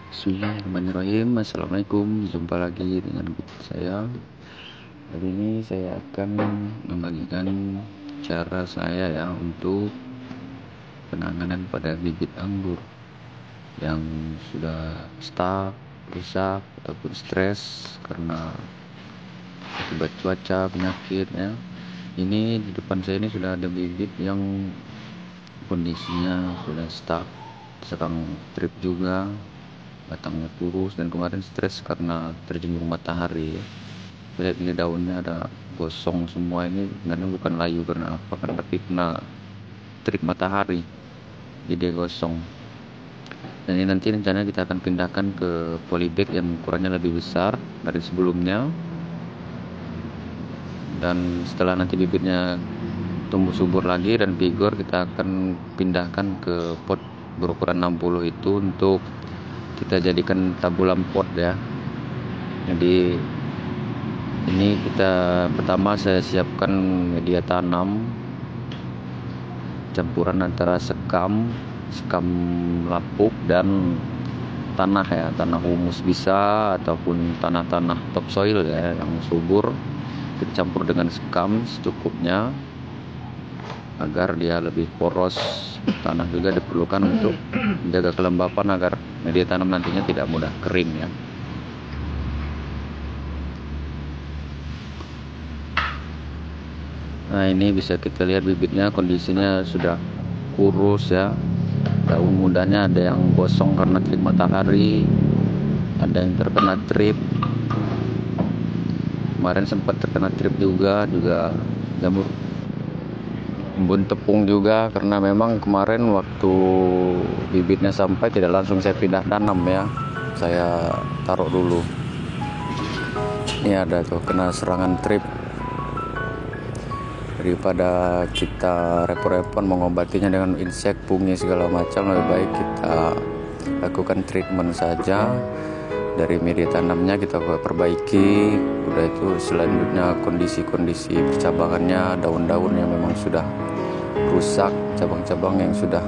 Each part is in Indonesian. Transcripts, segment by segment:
Bismillahirrahmanirrahim. Assalamualaikum. Jumpa lagi dengan saya. Hari ini saya akan membagikan cara saya untuk penanganan pada bibit anggur yang sudah stuck, rusak ataupun stres karena akibat cuaca, penyakit ya. Ini di depan saya ini sudah ada bibit yang kondisinya sudah stuck, sedang trip juga, batangnya kurus, dan kemarin stres karena terjemur matahari. Lihat ini daunnya ada gosong semua, ini sebenarnya bukan layu karena apa kan, tapi kena terik matahari jadi dia gosong. Dan ini nanti rencananya kita akan pindahkan ke polybag yang ukurannya lebih besar dari sebelumnya, dan setelah nanti bibitnya tumbuh subur lagi dan vigor, kita akan pindahkan ke pot berukuran 60 itu untuk kita jadikan tabulam pot ya. Jadi ini pertama saya siapkan media tanam campuran antara sekam lapuk dan tanah ya, tanah humus bisa ataupun tanah topsoil ya yang subur. Kita campur dengan sekam secukupnya agar dia lebih poros. Tanah juga diperlukan untuk menjaga kelembapan agar media tanam nantinya tidak mudah kering ya. Nah, ini bisa kita lihat bibitnya kondisinya sudah kurus ya. Daun mudanya ada yang gosong karena terik matahari, ada yang terkena trip. Kemarin sempat terkena trip juga jamur embun tepung juga, karena memang kemarin waktu bibitnya sampai tidak langsung saya pindah tanam ya, saya taruh dulu. Ini ada tuh kena serangan trip. Daripada kita repot-repot mengobatinya dengan insek, pungi segala macam, lebih baik kita lakukan treatment saja. Dari media tanamnya kita perbaiki, udah itu selanjutnya kondisi percabangannya, daun-daun yang memang sudah rusak, cabang-cabang yang sudah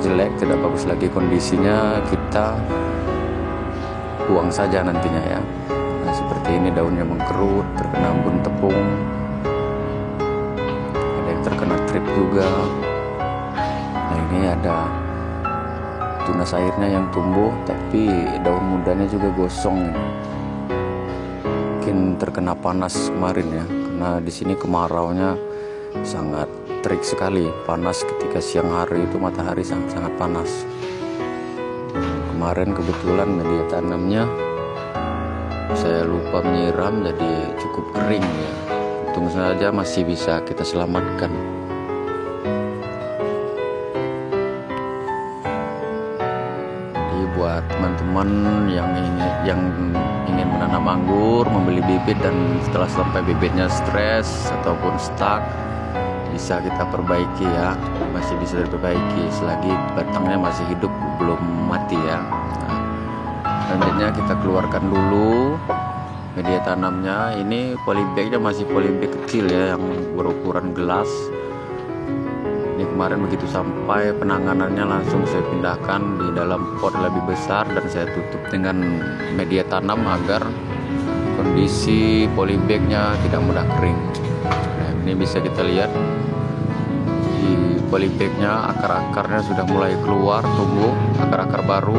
jelek, tidak bagus lagi kondisinya, kita buang saja nantinya ya. Nah, seperti ini daunnya mengkerut, terkena embun tepung, ada yang terkena trip juga. Nah, ini ada tunas airnya yang tumbuh tapi daun mudanya juga gosong. Mungkin terkena panas kemarin ya, karena di sini kemaraunya sangat terik sekali, panas ketika siang hari itu matahari sangat panas. Kemarin kebetulan media tanamnya saya lupa menyiram, jadi cukup kering ya. Untung saja masih bisa kita selamatkan. Buat teman-teman yang ingin menanam anggur, membeli bibit, dan setelah sampai bibitnya stres ataupun stuck, bisa kita perbaiki ya, masih bisa diperbaiki selagi batangnya masih hidup, belum mati ya. Nah, selanjutnya kita keluarkan dulu media tanamnya. Ini polybagnya masih polybag kecil ya, yang berukuran gelas. Ini kemarin begitu sampai penanganannya langsung saya pindahkan di dalam pot lebih besar dan saya tutup dengan media tanam agar kondisi polybagnya tidak mudah kering. Nah, ini bisa kita lihat di polybagnya akar-akarnya sudah mulai keluar, tumbuh akar-akar baru.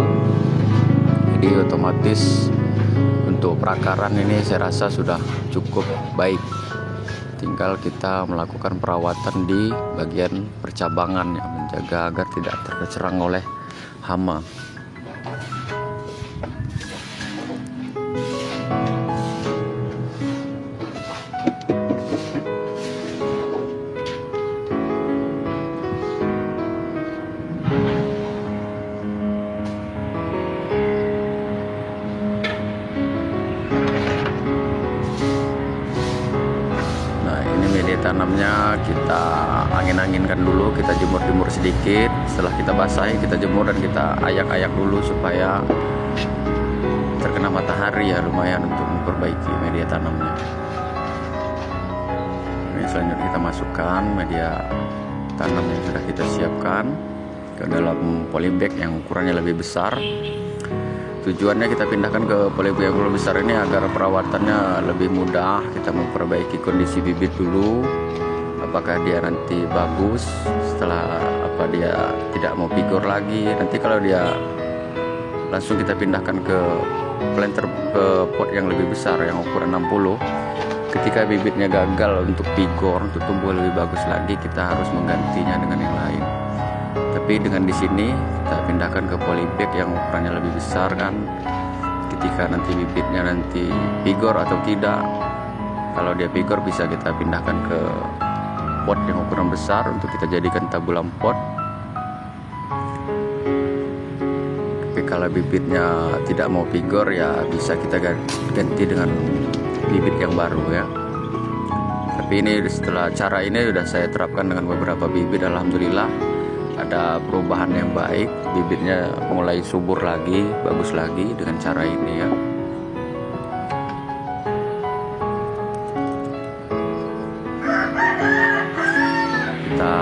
Jadi otomatis untuk perakaran ini saya rasa sudah cukup baik. Tinggal kita melakukan perawatan di bagian percabangan yang menjaga agar tidak terserang oleh hama. Tanamnya kita angin-anginkan dulu, kita jemur sedikit. Setelah kita basahi, kita jemur dan kita ayak-ayak dulu supaya terkena matahari ya, lumayan untuk memperbaiki media tanamnya. Ini selanjutnya kita masukkan media tanam yang sudah kita siapkan. ke dalam polybag yang ukurannya lebih besar. Tujuannya kita pindahkan ke polybag yang lebih besar ini agar perawatannya lebih mudah. Kita memperbaiki kondisi bibit dulu, apakah dia nanti bagus, setelah apa dia tidak mau pigor lagi. Nanti kalau dia langsung kita pindahkan ke planter, ke pot yang lebih besar yang ukuran 60. Ketika bibitnya gagal untuk pigor, untuk tumbuh lebih bagus lagi, kita harus menggantinya dengan yang lain. Tapi dengan di sini kita pindahkan ke polybag yang ukurannya lebih besar kan. Ketika nanti bibitnya nanti pigor atau tidak, kalau dia pigor bisa kita pindahkan ke pot yang ukuran besar untuk kita jadikan tabulam pot. Tapi kalau bibitnya tidak mau pigor ya bisa kita ganti dengan bibit yang baru ya. Tapi ini setelah cara ini sudah saya terapkan dengan beberapa bibit, alhamdulillah ada perubahan yang baik, bibitnya mulai subur lagi, bagus lagi dengan cara ini ya. Kita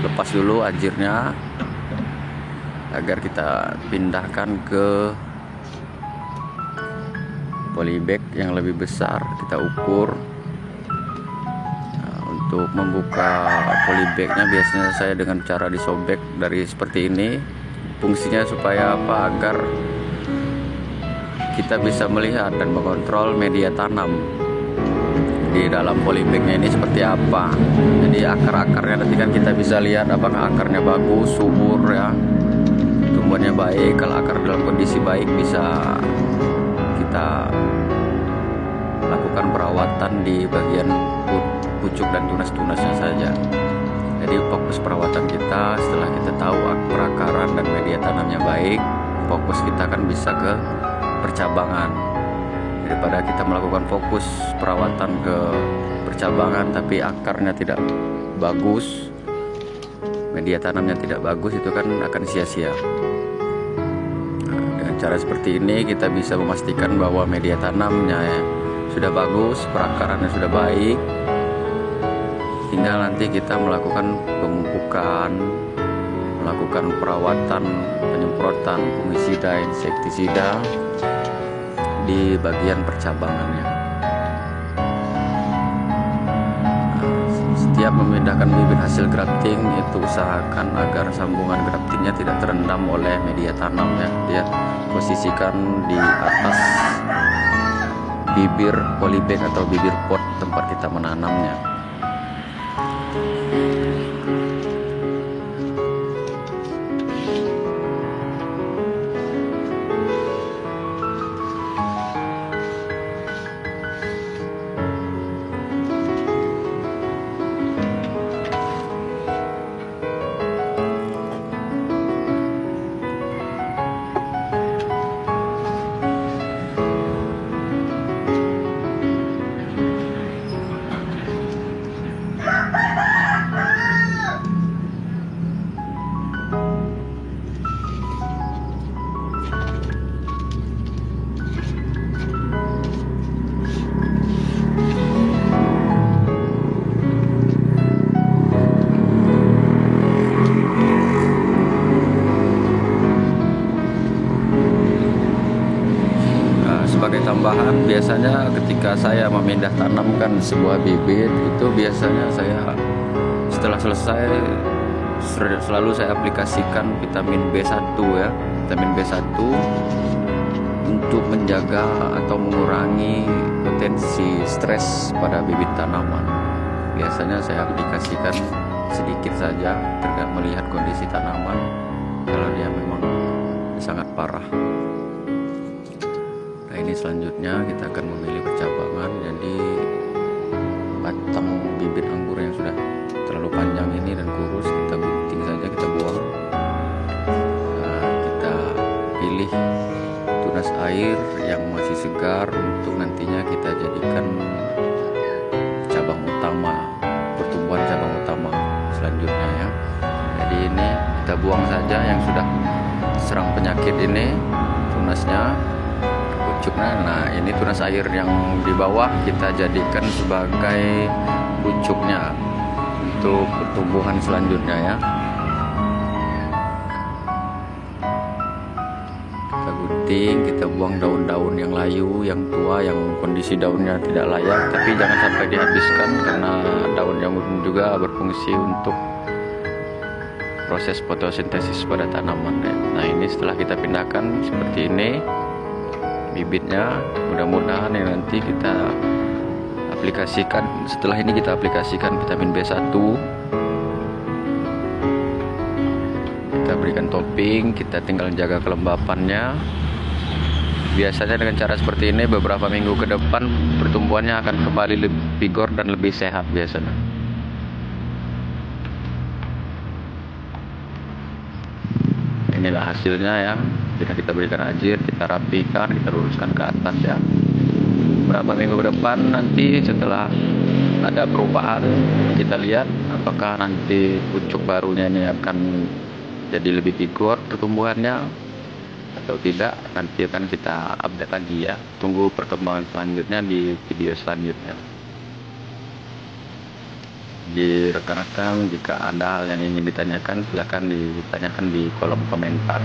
lepas dulu anjirnya agar kita pindahkan ke polybag yang lebih besar. Kita ukur. Untuk membuka polybagnya biasanya saya dengan cara disobek dari seperti ini. Fungsinya supaya apa? Agar kita bisa melihat dan mengontrol media tanam di dalam polybagnya ini seperti apa. Jadi akar-akarnya nanti kan kita bisa lihat apakah akarnya bagus, subur ya, tumbuhannya baik. Kalau akar dalam kondisi baik bisa kita lakukan perawatan di bagian pucuk dan tunas-tunasnya saja. Jadi fokus perawatan kita setelah kita tahu perakaran dan media tanamnya baik, fokus kita kan bisa ke percabangan. Daripada kita melakukan fokus perawatan ke percabangan tapi akarnya tidak bagus, media tanamnya tidak bagus, itu kan akan sia-sia. Nah, dengan cara seperti ini kita bisa memastikan bahwa media tanamnya sudah bagus, perakarannya sudah baik. Tinggal nanti kita melakukan pemupukan, melakukan perawatan, penyemprotan fungisida, insektisida di bagian percabangannya. Nah, setiap memindahkan bibit hasil grafting itu usahakan agar sambungan graftingnya tidak terendam oleh media tanam ya. Dia posisikan di atas bibir polybag atau bibir pot tempat kita menanamnya. Sebagai tambahan, biasanya ketika saya memindah tanamkan sebuah bibit itu biasanya saya setelah selesai selalu saya aplikasikan vitamin B1 ya, vitamin B1 untuk menjaga atau mengurangi potensi stres pada bibit tanaman. Biasanya saya aplikasikan sedikit saja tergantung melihat kondisi tanaman kalau dia memang sangat parah. Ini selanjutnya kita akan memilih percabangan. Jadi batang bibit anggur yang sudah terlalu panjang ini dan kurus kita gunting saja, kita buang. Nah, kita pilih tunas air yang masih segar untuk nantinya kita jadikan cabang utama, pertumbuhan cabang utama selanjutnya ya. Jadi ini kita buang saja yang sudah serang penyakit ini tunasnya. Nah, ini tunas air yang di bawah kita jadikan sebagai pucuknya untuk pertumbuhan selanjutnya ya. penting kita buang daun-daun yang layu, yang tua, yang kondisi daunnya tidak layak, tapi jangan sampai dihabiskan karena daun yang juga berfungsi untuk proses fotosintesis pada tanaman ya. Nah ini setelah kita pindahkan seperti ini bibitnya, mudah-mudahan yang nanti kita aplikasikan, setelah ini kita aplikasikan vitamin B1, kita berikan topping, kita tinggal jaga kelembapannya. Biasanya dengan cara seperti ini beberapa minggu ke depan pertumbuhannya akan kembali lebih vigor dan lebih sehat biasanya. Inilah hasilnya ya. Jika kita berikan ajir, kita rapikan, kita luruskan ke atas ya. Beberapa minggu ke depan nanti setelah ada perubahan, kita lihat apakah nanti pucuk barunya ini akan jadi lebih vigor pertumbuhannya atau tidak. Nanti akan kita update lagi ya. Tunggu perkembangan selanjutnya di video selanjutnya. Di rekan-rekan, jika ada hal yang ingin ditanyakan, silakan ditanyakan di kolom komentar.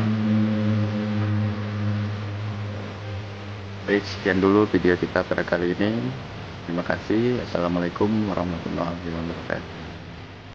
Baik, sekian dulu video kita pada kali ini. Terima kasih. Assalamualaikum warahmatullahi wabarakatuh.